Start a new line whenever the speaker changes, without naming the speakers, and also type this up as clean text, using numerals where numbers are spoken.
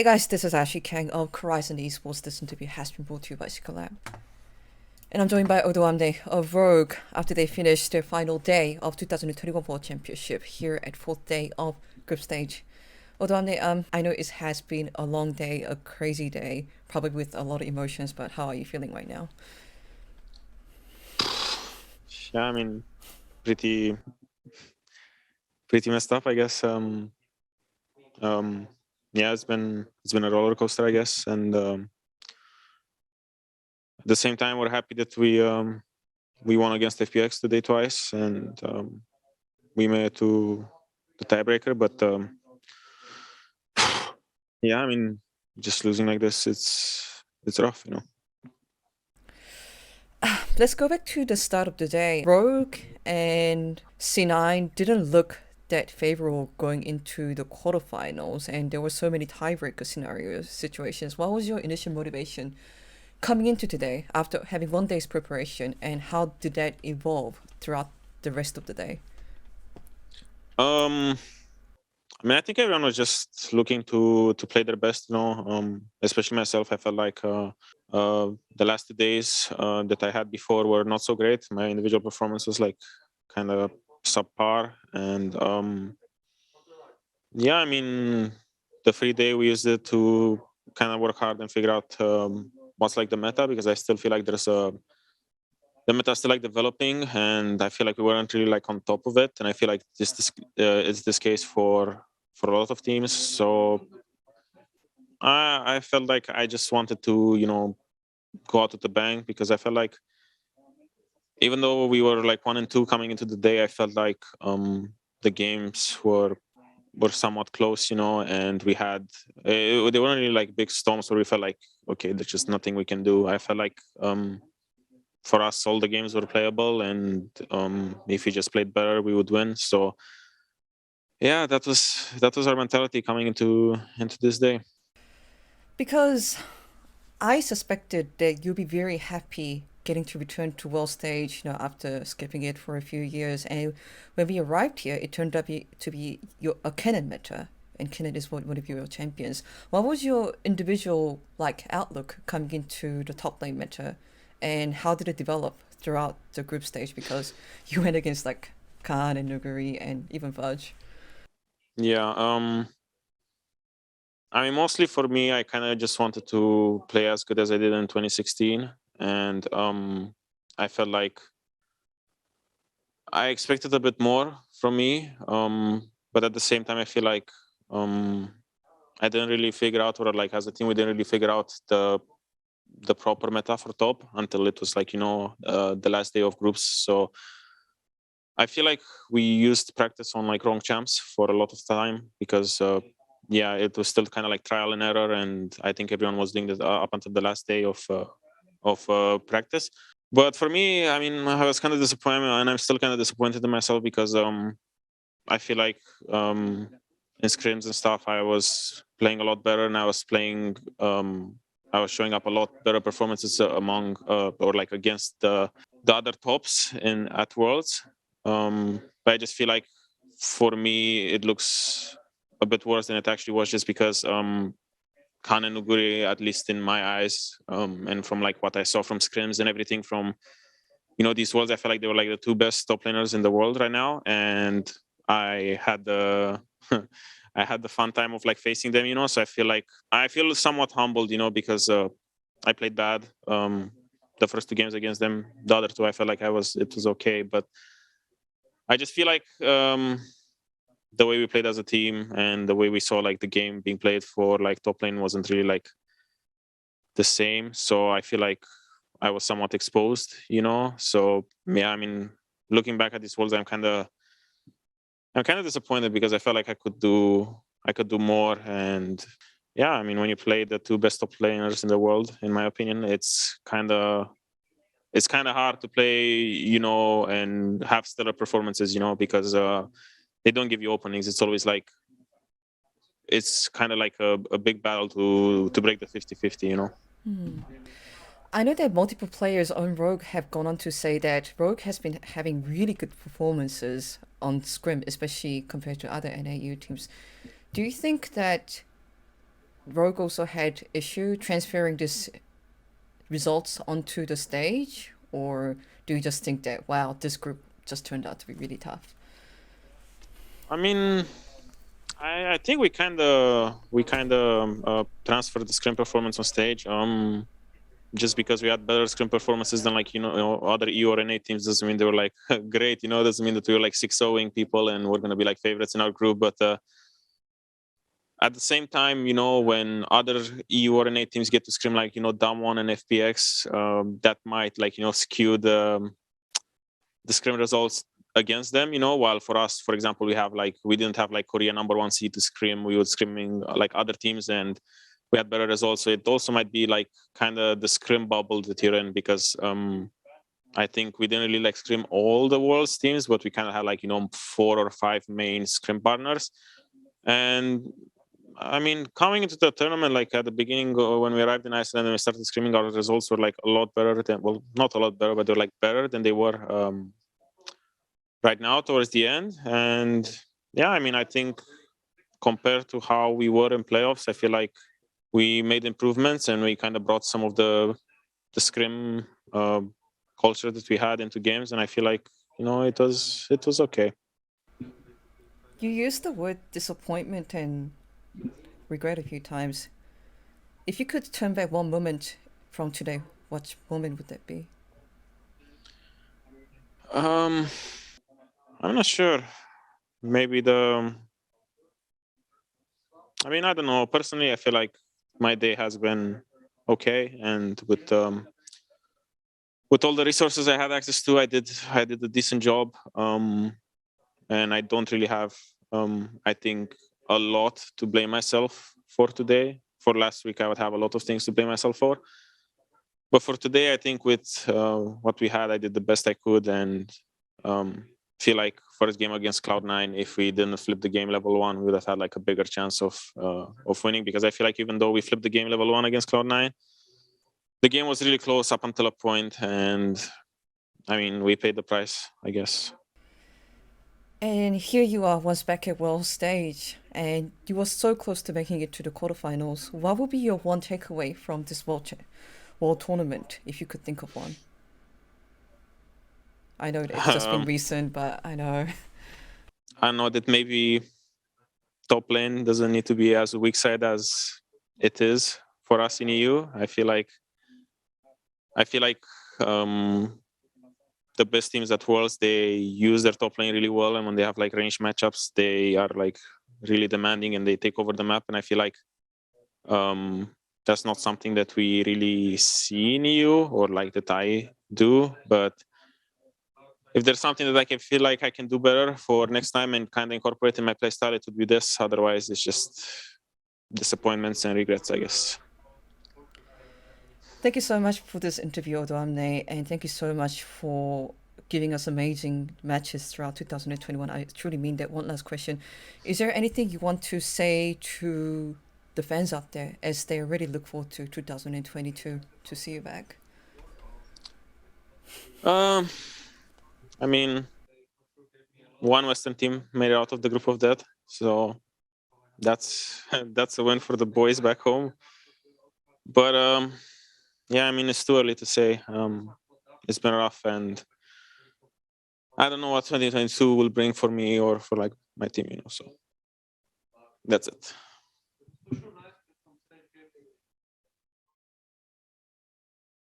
Hey guys, this is Ashley Kang of Horizon Esports. This interview has been brought to you by Lab. And I'm joined by Odoamne of Rogue after they finished their final day of 2021 World Championship here at fourth day of group stage. Odoamne, I know it has been a long day, a crazy day, probably with a lot of emotions, but how are you feeling right now?
Yeah, I mean, pretty messed up, I guess. Yeah, it's been a roller coaster, I guess, and at the same time, we're happy that we won against FPX today twice, and we made it to the tiebreaker. But yeah, I mean, just losing like this, it's rough, you know.
Let's go back to the start of the day. Rogue and C9 didn't look that favorable going into the quarterfinals, and there were so many tiebreaker scenarios, situations. What was your initial motivation coming into today after having one day's preparation, and how did that evolve throughout the rest of the day?
Um, I mean, I think everyone was just looking to play their best, you know. Especially myself, I felt like the last 2 days that I had before were not so great. My individual performance was like kind of subpar, and yeah, I mean, the free day we used it to kind of work hard and figure out what's like the meta, because I still feel like the meta is still like developing, and I feel like we weren't really like on top of it, and I feel like this is this case for a lot of teams. So I felt like I just wanted to, you know, go out with the bang, because I felt like even though we were like 1 and 2 coming into the day, I felt like the games were somewhat close, you know, and we had they weren't really like big storms where we felt like, okay, there's just nothing we can do. I felt like for us all the games were playable, and if we just played better we would win. So yeah, that was our mentality coming into this day.
Because I suspected that you'll be very happy getting to return to world stage, after skipping it for a few years. And when we arrived here, it turned out to be a Canon meta, and Canon is one of your champions. What was your individual outlook coming into the top lane meta, and how did it develop throughout the group stage? Because you went against Khan and Nuguri and even Fudge.
Yeah, I mean, mostly for me, I kind of just wanted to play as good as I did in 2016, and I felt like I expected a bit more from me, but at the same time, I feel like um, I didn't really figure out, or like as a team, we didn't really figure out the proper meta for top until it was like, you know, the last day of groups. So I feel like we used practice on like wrong champs for a lot of time, because yeah, it was still kind of like trial and error, and I think everyone was doing this up until the last day of practice. But for me, I mean, I was kind of disappointed, and I'm still kind of disappointed in myself, because I feel like in scrims and stuff, I was playing a lot better, and I was showing up a lot better performances among or like against the other tops in at Worlds. But I just feel like for me it looks a bit worse than it actually was, just because Khan and Nuguri, at least in my eyes, and from like what I saw from scrims and everything from, you know, these worlds, I felt like they were like the two best top laners in the world right now, and I had the I had the fun time of like facing them, you know. So I feel somewhat humbled, you know, because I played bad the first two games against them. The other two, I felt like it was okay, but I just feel like the way we played as a team and the way we saw like the game being played for like top lane wasn't really like the same. So I feel like I was somewhat exposed, you know. So yeah, I mean, looking back at these worlds, I'm kind of disappointed, because I felt like I could do more. And yeah, I mean, when you play the two best top laners in the world, in my opinion, it's kind of hard to play, you know, and have stellar performances, you know, because they don't give you openings. It's always like it's kind of like a big battle to break the 50-50, you know.
I know that multiple players on Rogue have gone on to say that Rogue has been having really good performances on Scrim, especially compared to other NAU teams. Do you think that Rogue also had issue transferring this results onto the stage, or do you just think that wow, this group just turned out to be really tough?
I mean, I think we kind of transferred the scrim performance on stage. Just because we had better scrim performances than like other EU or NA teams doesn't mean they were like great. Doesn't mean that we were like 6-0ing people and we're gonna be like favorites in our group. But at the same time, when other EU or NA teams get to scrim like Damwon and FPX, that might like skew the scrim results against them. While for us, for example, we didn't have like Korea #1 seed to scrim. We were scrimming like other teams and we had better results. So it also might be like kind of the scrim bubble that you're in, because I think we didn't really like scrim all the world's teams, but we kind of had like 4 or 5 main scrim partners. And I mean, coming into the tournament, like at the beginning when we arrived in Iceland and we started scrimming, our results were like a lot better than, well, not a lot better, but they're like better than they were right now towards the end. And yeah, I mean, I think compared to how we were in playoffs, I feel like we made improvements and we kind of brought some of the scrim culture that we had into games, and I feel like it was okay.
You used the word disappointment and regret a few times. If you could turn back one moment from today, what moment would that be?
um I'm not sure. Maybe I mean, I don't know, personally I feel like my day has been okay, and with all the resources I had access to, I did a decent job. And I don't really have I think a lot to blame myself for today. For last week I would have a lot of things to blame myself for, but for today I think with what we had, I did the best I could. And feel like first game against Cloud9, if we didn't flip the game level 1, we would have had like a bigger chance of winning, because I feel like even though we flipped the game level 1 against Cloud9, the game was really close up until a point, and I mean, we paid the price, I guess.
And here you are once back at world stage, and you were so close to making it to the quarterfinals. What would be your one takeaway from this world tournament, if you could think of one? I know it's just been
um,
recent, but I know.
I know that maybe top lane doesn't need to be as weak side as it is for us in EU. I feel like the best teams at Worlds, they use their top lane really well, and when they have like range matchups, they are like really demanding and they take over the map. And I feel like that's not something that we really see in EU, or like that I do. But if there's something that I can feel like I can do better for next time and kind of incorporate in my playstyle, it would be this. Otherwise, it's just disappointments and regrets, I guess.
Thank you so much for this interview, Odoamne, and thank you so much for giving us amazing matches throughout 2021. I truly mean that. One last question. Is there anything you want to say to the fans out there as they already look forward to 2022 to see you back?
Um, I mean, one Western team made it out of the group of death, so that's that's a win for the boys back home. But yeah, I mean, it's too early to say. It's been rough, and I don't know what 2022 will bring for me or for like my team. So that's it.